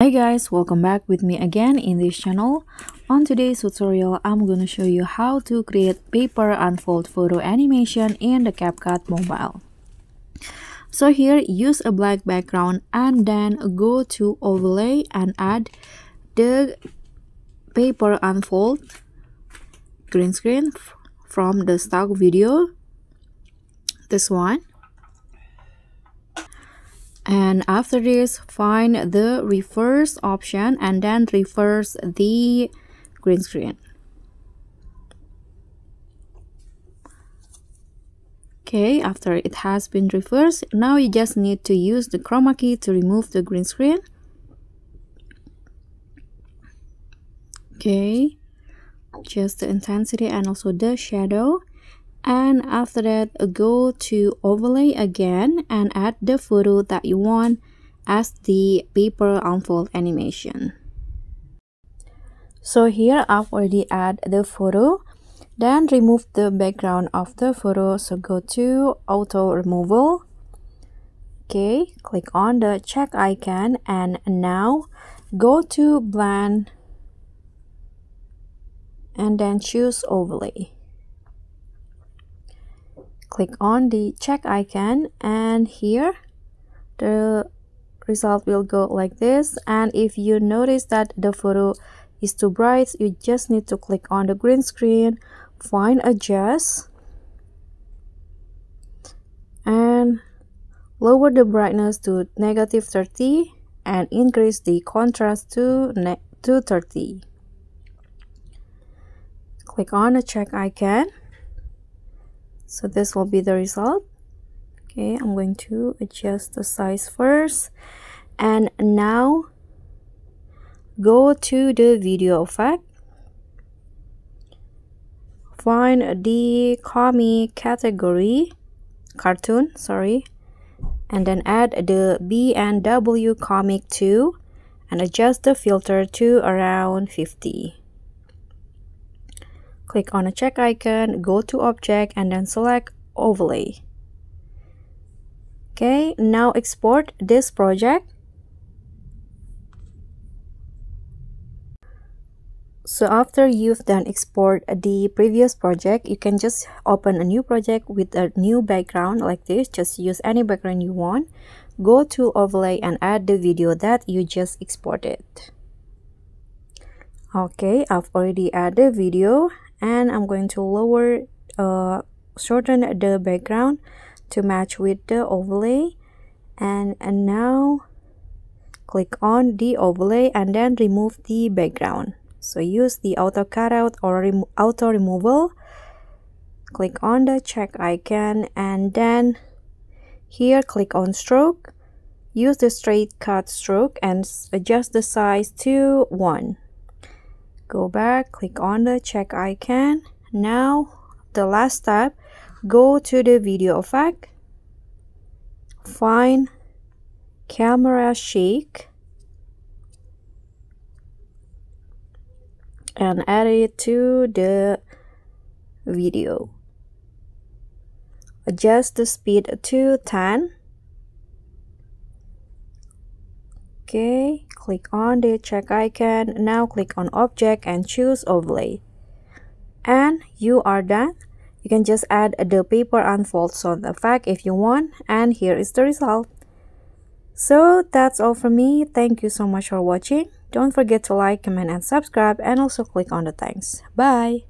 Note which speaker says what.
Speaker 1: Hi guys, welcome back with me again in this channel. On today's tutorial, I'm going to show you how to create paper unfold photo animation in the CapCut Mobile. So here, use a black background and then go to overlay and add the paper unfold green screen from the stock video, this one. And after this, find the reverse option and then reverse the green screen. Okay, after it has been reversed, now you just need to use the chroma key to remove the green screen. Okay, just the intensity and also the shadow. And after that, go to overlay again and add the photo that you want as the paper unfold animation. So here I've already added the photo. Then remove the background of the photo. So go to auto removal. Okay, click on the check icon and now go to blend and then choose overlay. Click on the check icon and here the result will go like this. And if you notice that the photo is too bright, you just need to click on the green screen, find adjust and lower the brightness to -30 and increase the contrast to 30. Click on the check icon. So this will be the result. Okay, I'm going to adjust the size first. And now go to the video effect. Find the comic category, cartoon, sorry. And then add the B&W comic 2 and adjust the filter to around 50. Click on a check icon, go to object and then select overlay. Okay, now export this project. So after you've done export the previous project, you can just open a new project with a new background like this. Just use any background you want. Go to overlay and add the video that you just exported. Okay, I've already added the video. And I'm going to shorten the background to match with the overlay. And now click on the overlay and then remove the background. So use the auto cutout or auto removal. Click on the check icon and then here click on stroke. Use the straight cut stroke and adjust the size to 1. Go back, click on the check icon. Now, the last step, go to the video effect. Find camera shake. And add it to the video. Adjust the speed to 10. Okay, click on the check icon. Now click on object and choose overlay. And you are done. You can just add the paper unfold sound effect if you want. And here is the result. So that's all from me. Thank you so much for watching. Don't forget to like, comment, and subscribe. And also click on the thanks. Bye.